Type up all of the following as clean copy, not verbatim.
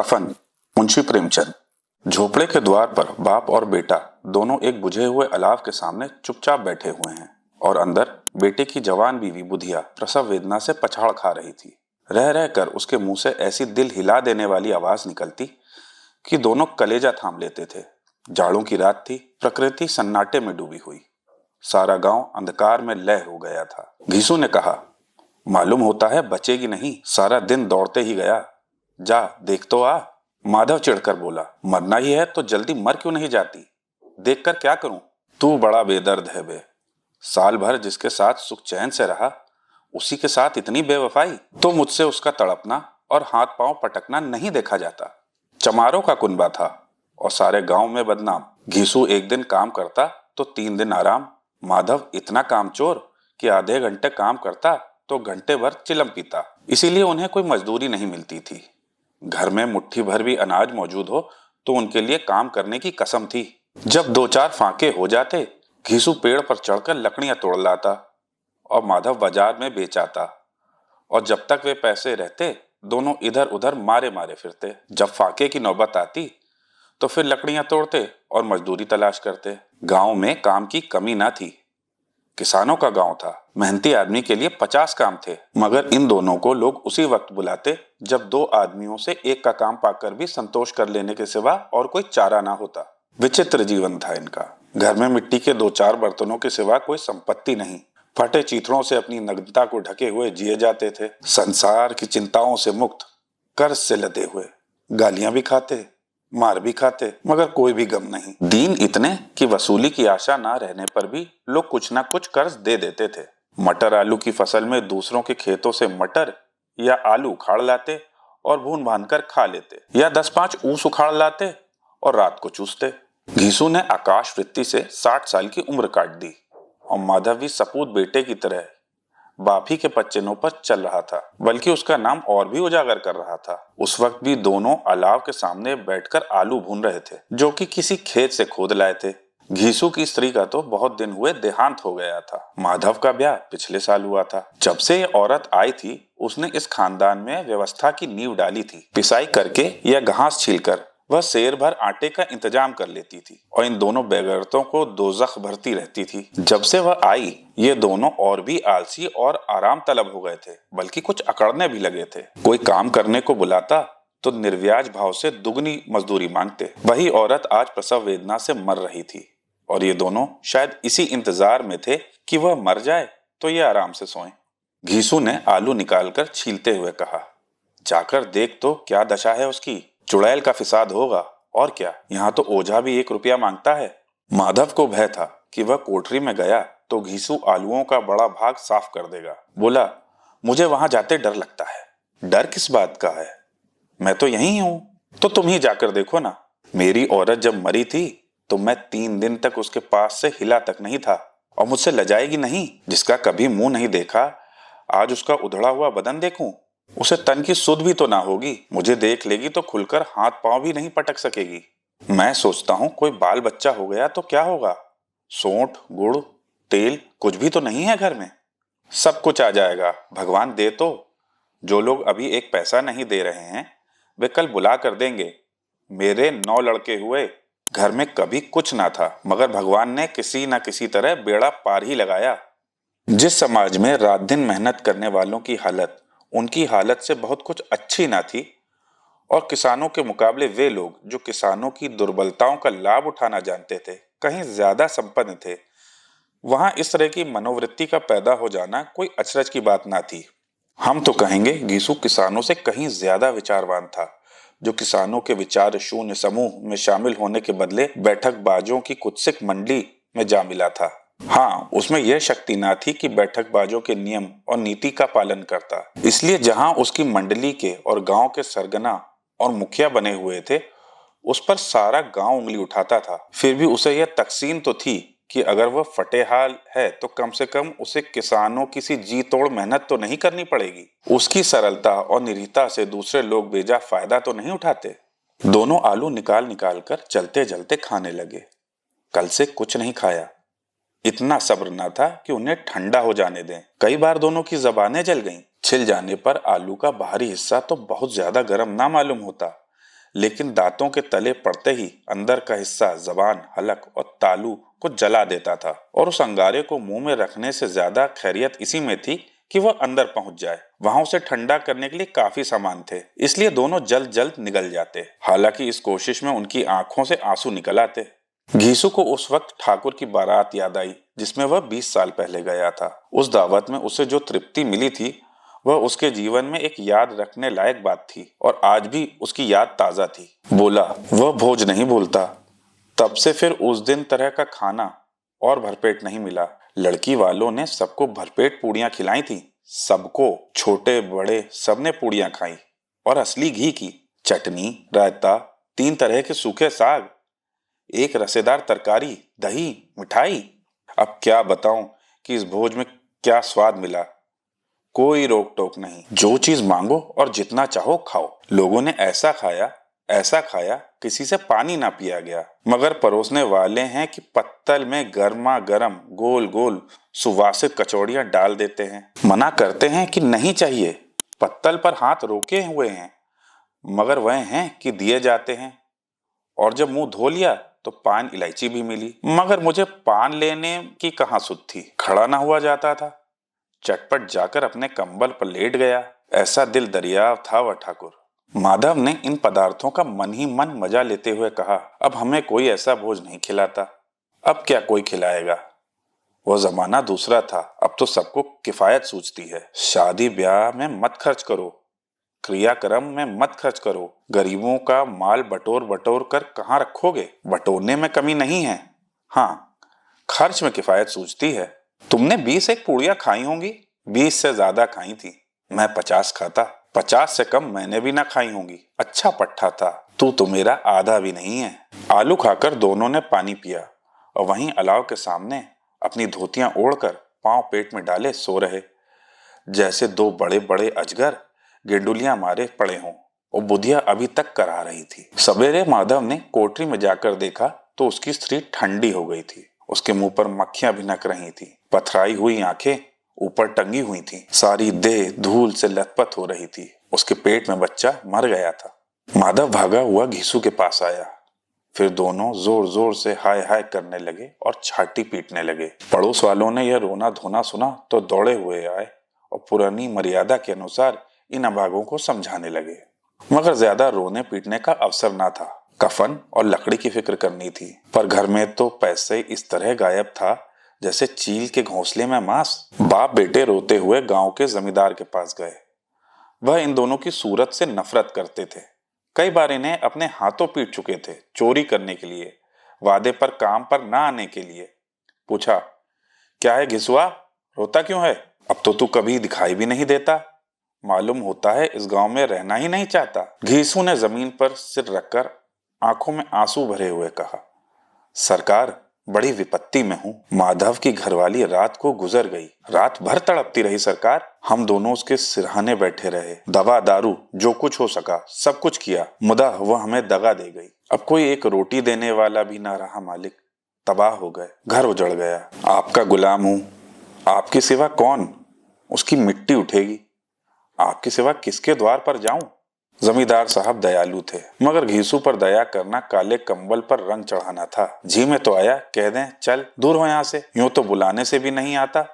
कफन। मुंशी प्रेमचंद। झोपड़े के द्वार पर बाप और बेटा दोनों एक बुझे हुए अलाव के सामने चुपचाप बैठे हुए हैं और अंदर बेटे की जवान बीवी बुधिया प्रसव वेदना से पछाड़ खा रही थी। रह रहकर उसके मुंह से ऐसी दिल हिला देने वाली आवाज निकलती कि दोनों कलेजा थाम लेते थे। जाड़ों की रात थी, प्रकृति सन्नाटे में डूबी हुई। सारा गांव अंधकार में लय हो गया था। घीसू ने कहा, मालूम होता है बचेगी नहीं, सारा दिन दौड़ते ही गया। जा देख तो आ। माधव चिढ़कर बोला, मरना ही है तो जल्दी मर क्यों नहीं जाती? देखकर क्या करूं? तू बड़ा बेदर्द है बे। साल भर जिसके साथ सुख चैन से रहा, उसी के साथ इतनी बेवफाई। तो मुझसे उसका तड़पना और हाथ पांव पटकना नहीं देखा जाता। चमारों का कुनबा था और सारे गांव में बदनाम। घीसू एक दिन काम करता तो 3 दिन आराम। माधव इतना कामचोर कि आधे घंटे काम करता तो घंटे भर चिलम पीता। इसीलिए उन्हें कोई मजदूरी नहीं मिलती थी। घर में मुट्ठी भर भी अनाज मौजूद हो तो उनके लिए काम करने की कसम थी। जब 2-4 फांके हो जाते, घीसू पेड़ पर चढ़कर लकड़ियां तोड़ लाता और माधव बाजार में बेच आता। और जब तक वे पैसे रहते, दोनों इधर उधर मारे मारे फिरते। जब फाके की नौबत आती तो फिर लकड़ियां तोड़ते और मजदूरी तलाश करते। गांव में काम की कमी ना थी। किसानों का गांव था। मेहनती आदमी के लिए 50 काम थे, मगर इन दोनों को लोग उसी वक्त बुलाते जब 2 आदमियों से एक का काम पाकर भी संतोष कर लेने के सिवा और कोई चारा ना होता। विचित्र जीवन था इनका। घर में मिट्टी के 2-4 बर्तनों के सिवा कोई संपत्ति नहीं। फटे चीथड़ों से अपनी नग्नता को ढके हुए जिए जाते थे। संसार की चिंताओं से मुक्त, कर्ज से लदे हुए, गालियां भी खाते, मार भी खाते, मगर कोई भी गम नहीं। दीन इतने कि वसूली की आशा ना रहने पर भी लोग कुछ ना कुछ कर्ज दे देते थे। मटर आलू की फसल में दूसरों के खेतों से मटर या आलू उखाड़ लाते और भून भान कर खा लेते, या 10-5 ऊस उखाड़ लाते और रात को चूसते। घीसू ने आकाश वृत्ति से 60 साल की उम्र काट दी और माधव भी सपूत बेटे की तरह बाप ही के पच्चनों पर चल रहा था, बल्कि उसका नाम और भी उजागर कर रहा था। उस वक्त भी दोनों अलाव के सामने बैठकर आलू भून रहे थे, जो कि किसी खेत से खोद लाए थे। घीसू की स्त्री का तो बहुत दिन हुए देहांत हो गया था। माधव का ब्याह पिछले साल हुआ था। जब से ये औरत आई थी, उसने इस खानदान में व्यवस्था की नींव डाली थी। पिसाई करके या घास छीलकर वह सेर भर आटे का इंतजाम कर लेती थी और इन दोनों बेगरतों को दोजख भरती रहती थी। जब से वह आई, ये दोनों और भी आलसी और आराम तलब हो गए थे, बल्कि कुछ अकड़ने भी लगे थे। कोई काम करने को बुलाता तो निर्व्याज भाव से दुगनी मजदूरी मांगते। वही औरत आज प्रसव वेदना से मर रही थी और ये दोनों शायद इसी इंतजार में थे कि वह मर जाए तो ये आराम से सोएं। घीसू ने आलू निकालकर छीलते हुए कहा, जाकर देख तो क्या दशा है उसकी। चुड़ैल का फिसाद होगा और क्या। यहाँ तो ओझा भी 1 रुपया मांगता है। माधव को भय था कि वह कोठरी में गया तो घीसू आलूओं का बड़ा भाग साफ कर देगा। बोला, मुझे वहां जाते डर लगता है। डर किस बात का है? मैं तो यहीं हूं। तो तुम ही जाकर देखो ना। मेरी औरत जब मरी थी तो मैं 3 दिन तक उसके पास से हिला तक नहीं था। और मुझसे लजाएगी नहीं? जिसका कभी मुंह नहीं देखा, आज उसका उधड़ा हुआ बदन देखूं? उसे तन की सुध भी तो ना होगी। मुझे देख लेगी तो खुलकर हाथ पांव भी नहीं पटक सकेगी। मैं सोचता हूं कोई बाल बच्चा हो गया तो क्या होगा। सोंठ, गुड़, तेल कुछ भी तो नहीं है घर में। सब कुछ आ जाएगा, भगवान दे तो। जो लोग अभी 1 पैसा नहीं दे रहे हैं, वे कल बुला कर देंगे। मेरे 9 लड़के हुए, घर में कभी कुछ ना था, मगर भगवान ने किसी न किसी तरह बेड़ा पार ही लगाया। जिस समाज में रात दिन मेहनत करने वालों की हालत उनकी हालत से बहुत कुछ अच्छी ना थी, और किसानों के मुकाबले वे लोग जो किसानों की दुर्बलताओं का लाभ उठाना जानते थे कहीं ज्यादा संपन्न थे, वहां इस तरह की मनोवृत्ति का पैदा हो जाना कोई अचरज की बात ना थी। हम तो कहेंगे घीसू किसानों से कहीं ज्यादा विचारवान था, जो किसानों के विचार शून्य समूह में शामिल होने के बदले बैठक बाजों की कुत्सित मंडली में जा मिला था। हाँ, उसमें यह शक्ति ना थी कि बैठक बाजों के नियम और नीति का पालन करता। इसलिए जहां उसकी मंडली के और गांव के सरगना और मुखिया बने हुए थे, उस पर सारा गांव उंगली उठाता था। फिर भी उसे यह तकसीन तो थी कि अगर वह फटेहाल है तो कम से कम उसे किसानों की सी जी तोड़ मेहनत तो नहीं करनी पड़ेगी। उसकी सरलता और निरीहता से दूसरे लोग बेजा फायदा तो नहीं उठाते। दोनों आलू निकाल निकाल कर चलते चलते खाने लगे। कल से कुछ नहीं खाया। इतना सब्र न था कि उन्हें ठंडा हो जाने दें। कई बार दोनों की जबानें जल गईं। छिल जाने पर आलू का बाहरी हिस्सा तो बहुत ज्यादा गर्म ना मालूम होता, लेकिन दांतों के तले पड़ते ही अंदर का हिस्सा जबान, हलक और तालू को जला देता था और उस अंगारे को मुंह में रखने से ज्यादा खैरियत इसी में थी कि वह अंदर पहुंच जाए। वहां उसे ठंडा करने के लिए काफी सामान थे, इसलिए दोनों जल्द जल्द निगल जाते। हालांकि इस कोशिश में उनकी आंखों से आंसू निकल आते। घीसू को उस वक्त ठाकुर की बारात याद आई जिसमें वह 20 साल पहले गया था। उस दावत में उसे जो तृप्ति मिली थी वह उसके जीवन में एक याद रखने लायक बात थी और आज भी उसकी याद ताजा थी। बोला, वह भोज नहीं भूलता। तब से फिर उस दिन तरह का खाना और भरपेट नहीं मिला। लड़की वालों ने सबको भरपेट पूड़ियां खिलाई थी। सबको, छोटे बड़े सबने पूड़ियां खाई और असली घी की। चटनी, रायता, 3 तरह के सूखे साग, एक रसेदार तरकारी, दही, मिठाई। अब क्या बताऊं कि इस भोज में क्या स्वाद मिला। कोई रोक टोक नहीं, जो चीज मांगो और जितना चाहो खाओ। लोगों ने ऐसा खाया किसी से पानी ना पिया गया। मगर परोसने वाले हैं कि पत्तल में गर्मा गर्म गोल गोल सुवासित कचौड़ियां डाल देते हैं। मना करते हैं कि नहीं चाहिए, पत्तल पर हाथ रोके हुए हैं, मगर वह हैं कि दिए जाते हैं। और जब मुंह धो लिया तो पान इलायची भी मिली, मगर मुझे पान लेने की कहाँ सुध थी। खड़ा ना हुआ जाता था। चटपट जाकर अपने कंबल पर लेट गया। ऐसा दिल दरिया था वह ठाकुर। माधव ने इन पदार्थों का मन ही मन मजा लेते हुए कहा, अब हमें कोई ऐसा भोज नहीं खिलाता। अब क्या कोई खिलाएगा। वो जमाना दूसरा था। अब तो सबको किफायत सूझती है। शादी ब्याह में मत खर्च करो, क्रियाक्रम में मत खर्च करो। गरीबों का माल बटोर बटोर कर कहाँ रखोगे। बटोरने में कमी नहीं है, हाँ खर्च में किफायत सूझती है। तुमने 20 एक पूड़ियां खाई होंगी। 20 से ज्यादा खाई थी। मैं 50 खाता। 50 से कम मैंने भी ना खाई होंगी। अच्छा पट्टा था। तू तो मेरा आधा भी नहीं है। आलू खाकर दोनों ने पानी पिया और वहीं अलाव के सामने अपनी धोतियां ओढ़कर पांव पेट में डाले सो रहे, जैसे 2 बड़े बड़े अजगर गेंडुलियां मारे पड़े हों। और बुधिया अभी तक करा रही थी। सवेरे माधव ने कोठरी में जाकर देखा तो उसकी स्त्री ठंडी हो गई थी। उसके मुंह पर मक्खियां भिनक रही थी। पथराई हुई आंखें ऊपर टंगी हुई थी। सारी देह धूल से लथपथ हो रही थी। उसके पेट में बच्चा मर गया था। माधव भागा हुआ घीसू के पास आया। फिर दोनों जोर जोर से हाय हाय करने लगे और छाती पीटने लगे। पड़ोस वालों ने यह रोना धोना सुना तो दौड़े हुए आए और पुरानी मर्यादा के अनुसार इन अभागों को समझाने लगे। मगर ज्यादा रोने पीटने का अवसर ना था। कफन और लकड़ी की फिक्र करनी थी। पर घर में तो पैसे इस तरह गायब था जैसे चील के घोंसले में मांस। बाप बेटे रोते हुए गांव के जमींदार के पास गए। वह इन दोनों की सूरत से नफरत करते थे। कई बार इन्हें अपने हाथों पीट चुके थे, चोरी करने के लिए, वादे पर काम पर ना आने के लिए। पूछा, क्या है घिसुआ, रोता क्यों है। अब तो तू कभी दिखाई भी नहीं देता। मालूम होता है इस गांव में रहना ही नहीं चाहता। घीसू ने जमीन पर सिर रखकर आंखों में आंसू भरे हुए कहा, सरकार बड़ी विपत्ति में हूँ। माधव की घरवाली रात को गुजर गई। रात भर तड़पती रही सरकार। हम दोनों उसके सिरहाने बैठे रहे। दवा दारू जो कुछ हो सका सब कुछ किया, मुदा वह हमें दगा दे गई। अब कोई एक रोटी देने वाला भी ना रहा मालिक। तबाह हो गए, घर उजड़ गया। आपका गुलाम हूँ। आपकी सिवा कौन। उसकी मिट्टी उठेगी। आपकी सिवा किसके द्वार पर जाऊं। जमींदार साहब दयालु थे, मगर घीसू पर दया करना काले कंबल पर रंग चढ़ाना था। जी में तो आया, कह दें चल दूर हो यहां से। यूं तो बुलाने से भी नहीं आता।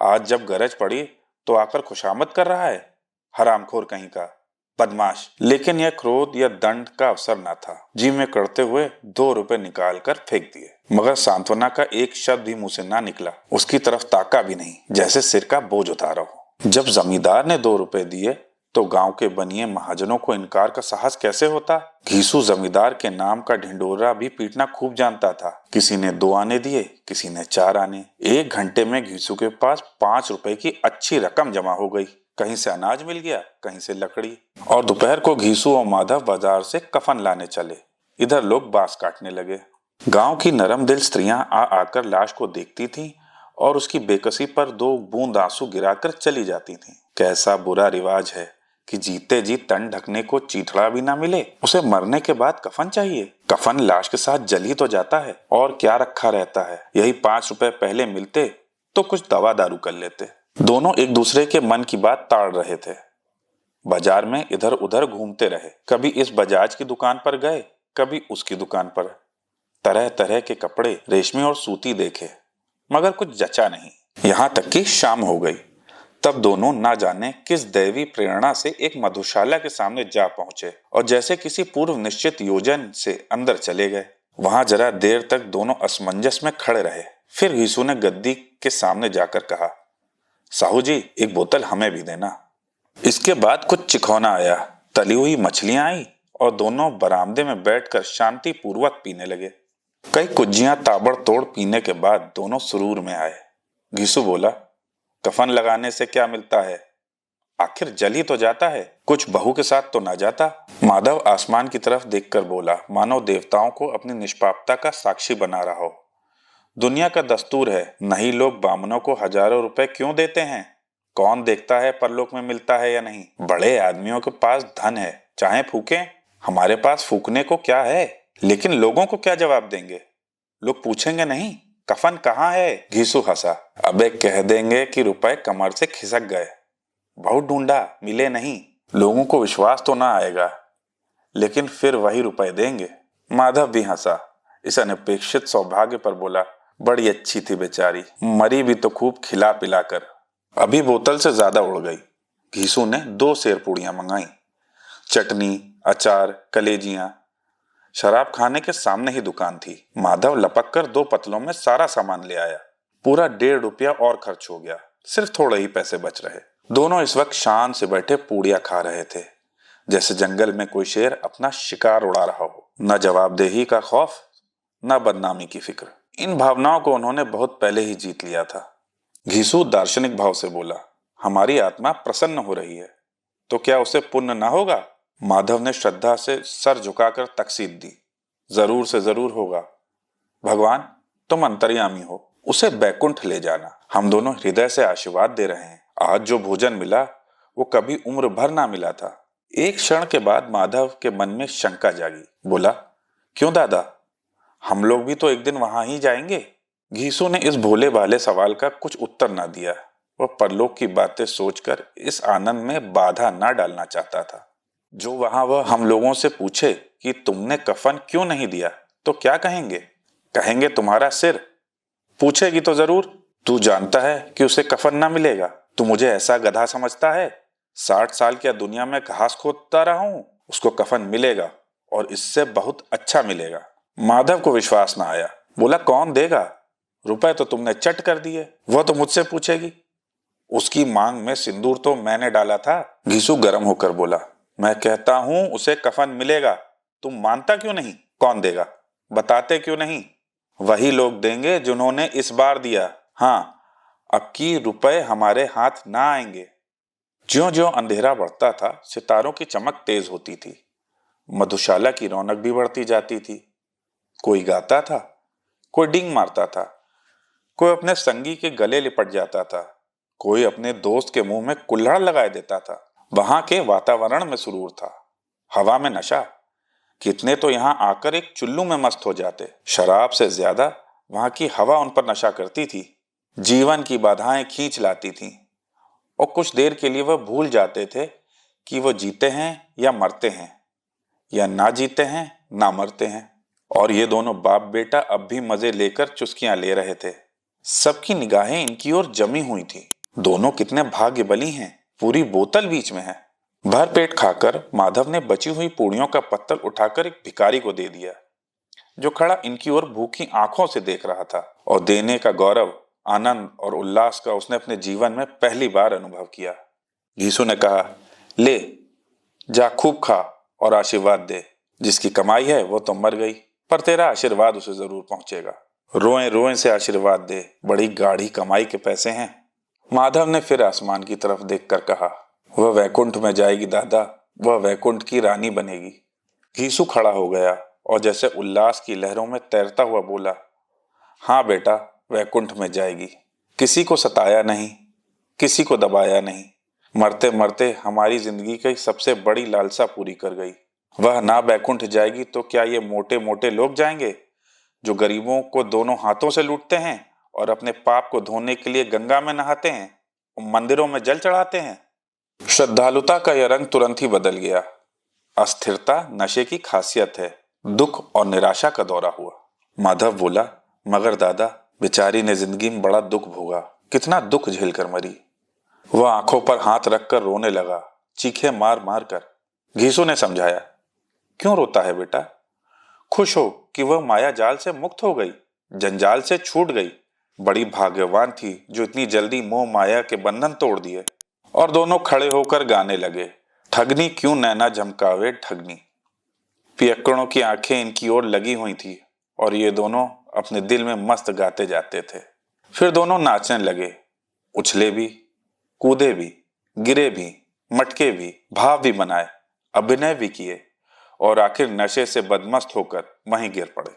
आज जब गरज पड़ी तो आकर खुशामद कर रहा है। हरामखोर कहीं का, बदमाश। लेकिन यह क्रोध या दंड का अवसर न था। जी में करते हुए 2 रुपए निकाल कर फेंक दिए, मगर सांत्वना का एक शब्द भी मुंह से ना निकला। उसकी तरफ ताका भी नहीं, जैसे सिर का बोझ उतारा हो। जब जमींदार ने 2 रुपए दिए तो गांव के बनिए महाजनों को इनकार का साहस कैसे होता। घीसू जमींदार के नाम का ढिंडोरा भी पीटना खूब जानता था। किसी ने 2 आने दिए, किसी ने 4 आने। 1 घंटे में घीसू के पास 5 रुपए की अच्छी रकम जमा हो गई। कहीं से अनाज मिल गया, कहीं से लकड़ी। और दोपहर को घीसू और माधव बाजार से कफन लाने चले। इधर लोग बांस काटने लगे। गांव की नरम दिल स्त्रियां आ आकर लाश को देखती थीं और उसकी बेकसी पर 2 बूंद आंसू गिराकर चली जाती थीं। कैसा बुरा रिवाज है कि जीते जी तन ढकने को चीथड़ा भी ना मिले, उसे मरने के बाद कफन चाहिए। कफन लाश के साथ जल ही तो जाता है, और क्या रखा रहता है। यही 5 रुपए पहले मिलते तो कुछ दवा दारू कर लेते। दोनों एक दूसरे के मन की बात ताड़ रहे थे। बाजार में इधर उधर घूमते रहे, कभी इस बजाज की दुकान पर गए, कभी उसकी दुकान पर। तरह तरह के कपड़े, रेशमी और सूती देखे, मगर कुछ जचा नहीं। यहाँ तक कि शाम हो गई। तब दोनों ना जाने किस दैवी प्रेरणा से एक मधुशाला के सामने जा पहुंचे और जैसे किसी पूर्व निश्चित योजन से अंदर चले गए। वहां जरा देर तक दोनों असमंजस में खड़े रहे। फिर घीसू ने गद्दी के सामने जाकर कहा, साहू जी, एक बोतल हमें भी देना। इसके बाद कुछ चिखौना आया, तली हुई मछलियां आई और दोनों बरामदे में बैठकर शांति पूर्वक पीने लगे। कई कुज्जियां ताबड़तोड़ पीने के बाद दोनों सुरूर में आए। घीसू बोला, कफन लगाने से क्या मिलता है? आखिर जल ही तो जाता है, कुछ बहू के साथ तो ना जाता। माधव आसमान की तरफ देखकर बोला, मानो देवताओं को अपनी निष्पापता का साक्षी बना रहा हो। दुनिया का दस्तूर है, नहीं लोग बामनों को हजारों रुपए क्यों देते हैं? कौन देखता है परलोक में मिलता है या नहीं? बड़े आदमियों के पास धन है, चाहे फूकें, हमारे पास फूकने को क्या है? लेकिन लोगों को क्या जवाब देंगे? लोग पूछेंगे नहीं, कफन कहाँ है? घीसू हंसा, अबे कह देंगे कि रुपए कमर से खिसक गए, बहुत ढूंढा, मिले नहीं। लोगों को विश्वास तो ना आएगा, लेकिन फिर वही रुपए देंगे। माधव भी हंसा, इस अनपेक्षित सौभाग्य पर बोला, बड़ी अच्छी थी बेचारी, मरी भी तो खूब खिला पिला कर। अभी बोतल से ज्यादा उड़ गई। घीसू ने 2 सेर पूड़ियां मंगाई, चटनी, अचार, कलेजियां। शराब खाने के सामने ही दुकान थी। माधव लपक कर 2 पतलों में सारा सामान ले आया। पूरा 1.5 रुपया और खर्च हो गया, सिर्फ थोड़े ही पैसे बच रहे। दोनों इस वक्त शान से बैठे पूड़ियां खा रहे थे, जैसे जंगल में कोई शेर अपना शिकार उड़ा रहा हो। न जवाबदेही का खौफ, न बदनामी की फिक्र। इन भावनाओं को उन्होंने बहुत पहले ही जीत लिया था। घीसू दार्शनिक भाव से बोला, हमारी आत्मा प्रसन्न हो रही है, तो क्या उसे पुण्य न होगा? माधव ने श्रद्धा से सर झुकाकर तकसीद दी, जरूर से जरूर होगा। भगवान, तुम अंतर्यामी हो, उसे बैकुंठ ले जाना। हम दोनों हृदय से आशीर्वाद दे रहे हैं। आज जो भोजन मिला वो कभी उम्र भर ना मिला था। एक क्षण के बाद माधव के मन में शंका जागी। बोला, क्यों दादा, हम लोग भी तो एक दिन वहां ही जाएंगे? घीसू ने इस भोले भाले सवाल का कुछ उत्तर ना दिया। वह परलोक की बातें सोचकर इस आनंद में बाधा ना डालना चाहता था। जो वहां वह हम लोगों से पूछे कि तुमने कफन क्यों नहीं दिया, तो क्या कहेंगे? कहेंगे तुम्हारा सिर। पूछेगी तो जरूर, तू जानता है कि उसे कफन ना मिलेगा। तू मुझे ऐसा गधा समझता है? 60 साल क्या दुनिया में घास खोदता रहा हूं, उसको कफन मिलेगा, और इससे बहुत अच्छा मिलेगा। माधव को विश्वास ना आया। बोला, कौन देगा? रुपए तो तुमने चट कर दिए, वह तो मुझसे पूछेगी। उसकी मांग में सिंदूर तो मैंने डाला था। घीसू गर्म होकर बोला, मैं कहता हूं उसे कफन मिलेगा, तुम मानता क्यों नहीं? कौन देगा? बताते क्यों नहीं? वही लोग देंगे जिन्होंने इस बार दिया। हाँ, अब की रुपए हमारे हाथ ना आएंगे। ज्यों ज्यों अंधेरा बढ़ता था, सितारों की चमक तेज होती थी। मधुशाला की रौनक भी बढ़ती जाती थी। कोई गाता था, कोई डींग मारता था, कोई अपने संगी के गले लिपट जाता था, कोई अपने दोस्त के मुंह में कुल्हड़ लगाए देता था। वहां के वातावरण में सुरूर था, हवा में नशा। कितने तो यहां आकर एक चुल्लू में मस्त हो जाते। शराब से ज्यादा वहां की हवा उन पर नशा करती थी, जीवन की बाधाएं खींच लाती थी, और कुछ देर के लिए वह भूल जाते थे कि वह जीते हैं या मरते हैं, या ना जीते हैं ना मरते हैं। और ये दोनों बाप बेटा अब भी मजे लेकर चुस्कियां ले रहे थे। सबकी निगाहें इनकी ओर जमी हुई थी। दोनों कितने भाग्यबली हैं, पूरी बोतल बीच में है। भर पेट खाकर माधव ने बची हुई पूड़ियों का पत्तल उठाकर एक भिखारी को दे दिया, जो खड़ा इनकी ओर भूखी आंखों से देख रहा था। और देने का गौरव, आनंद और उल्लास का उसने अपने जीवन में पहली बार अनुभव किया। घीसू ने कहा, ले जा, खूब खा और आशीर्वाद दे। जिसकी कमाई है वो तो मर गई, पर तेरा आशीर्वाद उसे जरूर पहुंचेगा। रोए रोए से आशीर्वाद दे, बड़ी गाढ़ी कमाई के पैसे हैं। माधव ने फिर आसमान की तरफ देखकर कहा, वह वैकुंठ में जाएगी दादा, वह वैकुंठ की रानी बनेगी। घीसू खड़ा हो गया और जैसे उल्लास की लहरों में तैरता हुआ बोला, हाँ बेटा, वैकुंठ में जाएगी। किसी को सताया नहीं, किसी को दबाया नहीं, मरते मरते हमारी जिंदगी की सबसे बड़ी लालसा पूरी कर गई। वह ना वैकुंठ जाएगी तो क्या ये मोटे मोटे लोग जाएंगे, जो गरीबों को दोनों हाथों से लूटते हैं और अपने पाप को धोने के लिए गंगा में नहाते हैं और मंदिरों में जल चढ़ाते हैं? श्रद्धालुता का यह रंग तुरंत ही बदल गया। अस्थिरता नशे की खासियत है। दुख और निराशा का दौरा हुआ। माधव बोला, मगर दादा, बेचारी ने जिंदगी में बड़ा दुख भोगा, कितना दुख झेल कर मरी। वह आंखों पर हाथ रखकर रोने लगा, चीखे मार मार कर। घीसू ने समझाया, क्यों रोता है बेटा? खुश हो कि वह माया जाल से मुक्त हो गई, जंजाल से छूट गई। बड़ी भाग्यवान थी जो इतनी जल्दी मोह माया के बंधन तोड़ दिए। और दोनों खड़े होकर गाने लगे, ठगनी क्यों नैना झमकावे ठगनी। पियक्कड़ों की आंखें इनकी ओर लगी हुई थी और ये दोनों अपने दिल में मस्त गाते जाते थे। फिर दोनों नाचने लगे, उछले भी, कूदे भी, गिरे भी, मटके भी, भाव भी बनाए, अभिनय भी किए और आखिर नशे से बदमस्त होकर वहीं गिर पड़े।